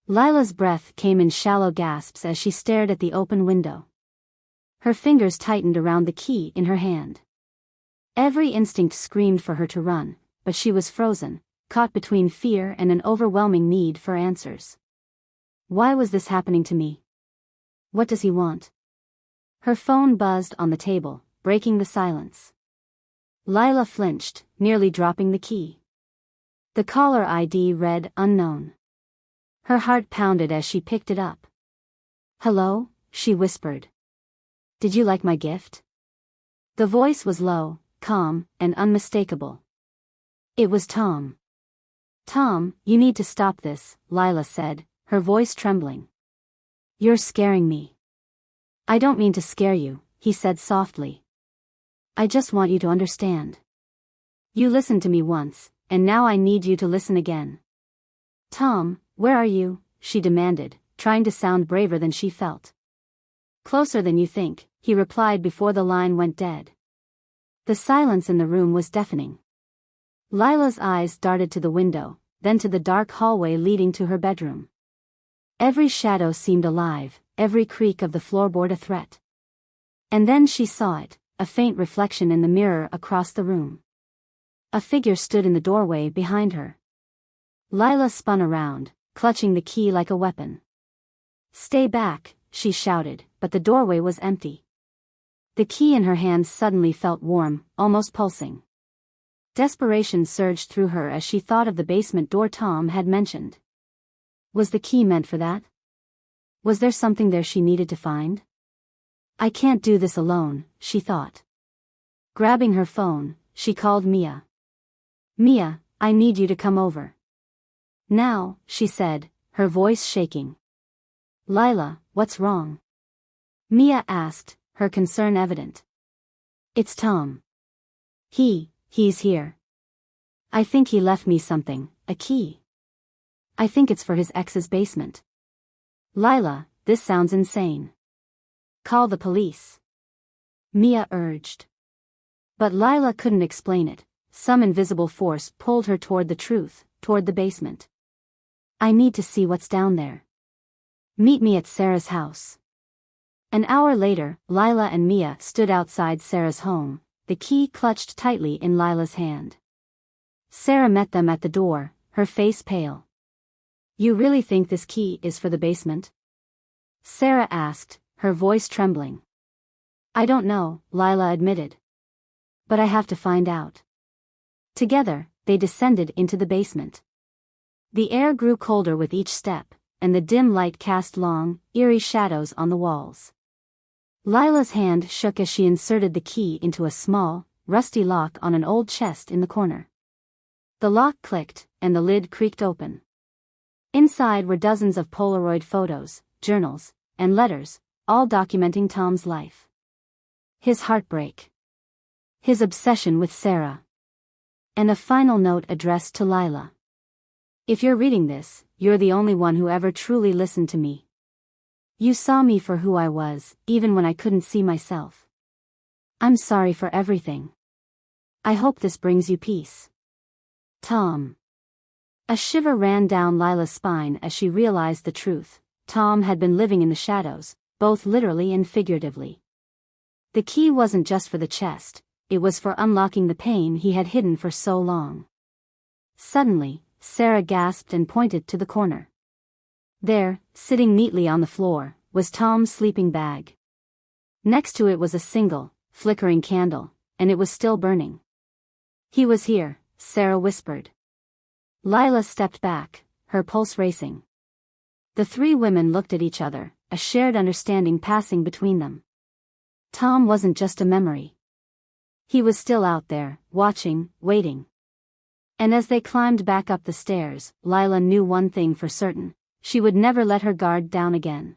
Lila's breath came in shallow gasps as she stared at the open window. Her fingers tightened around the key in her hand. Every instinct screamed for her to run, but she was frozen, caught between fear and an overwhelming need for answers. Why was this happening to me? What does he want? Her phone buzzed on the table, breaking the silence. Lila flinched, nearly dropping the key. The caller ID read unknown. Her heart pounded as she picked it up. "Hello?" she whispered. "Did you like my gift?" The voice was low, calm, and unmistakable. It was Tom. "Tom, you need to stop this," Lila said, her voice trembling. "You're scaring me." "I don't mean to scare you," he said softly. "I just want you to understand. You listened to me once, and now I need you to listen again." "Tom, where are you?" she demanded, trying to sound braver than she felt. "Closer than you think," he replied before the line went dead. The silence in the room was deafening. Lila's eyes darted to the window, then to the dark hallway leading to her bedroom. Every shadow seemed alive, every creak of the floorboard a threat. And then she saw it, a faint reflection in the mirror across the room. A figure stood in the doorway behind her. Lila spun around, clutching the key like a weapon. "Stay back," she shouted, but the doorway was empty. The key in her hand suddenly felt warm, almost pulsing. Desperation surged through her as she thought of the basement door Tom had mentioned. Was the key meant for that? Was there something there she needed to find? "I can't do this alone," she thought. Grabbing her phone, she called Mia. "Mia, I need you to come over." "Now," she said, her voice shaking. "Lila, what's wrong?" Mia asked, her concern evident. "It's Tom. He's here. I think he left me something, a key. I think it's for his ex's basement." "Lila, this sounds insane. Call the police," Mia urged. But Lila couldn't explain it. Some invisible force pulled her toward the truth, toward the basement. "I need to see what's down there. Meet me at Sarah's house." An hour later, Lila and Mia stood outside Sarah's home, the key clutched tightly in Lila's hand. Sarah met them at the door, her face pale. "You really think this key is for the basement?" Sarah asked, her voice trembling. "I don't know," Lila admitted. "But I have to find out." Together, they descended into the basement. The air grew colder with each step, and the dim light cast long, eerie shadows on the walls. Lila's hand shook as she inserted the key into a small, rusty lock on an old chest in the corner. The lock clicked, and the lid creaked open. Inside were dozens of Polaroid photos, journals, and letters, all documenting Tom's life. His heartbreak. His obsession with Sarah. And a final note addressed to Lila. "If you're reading this, you're the only one who ever truly listened to me. You saw me for who I was, even when I couldn't see myself. I'm sorry for everything. I hope this brings you peace. Tom." A shiver ran down Lila's spine as she realized the truth. Tom had been living in the shadows, both literally and figuratively. The key wasn't just for the chest, it was for unlocking the pain he had hidden for so long. Suddenly, Sarah gasped and pointed to the corner. There, sitting neatly on the floor, was Tom's sleeping bag. Next to it was a single, flickering candle, and it was still burning. "He was here," Sarah whispered. Lila stepped back, her pulse racing. The three women looked at each other, a shared understanding passing between them. Tom wasn't just a memory. He was still out there, watching, waiting. And as they climbed back up the stairs, Lila knew one thing for certain: she would never let her guard down again.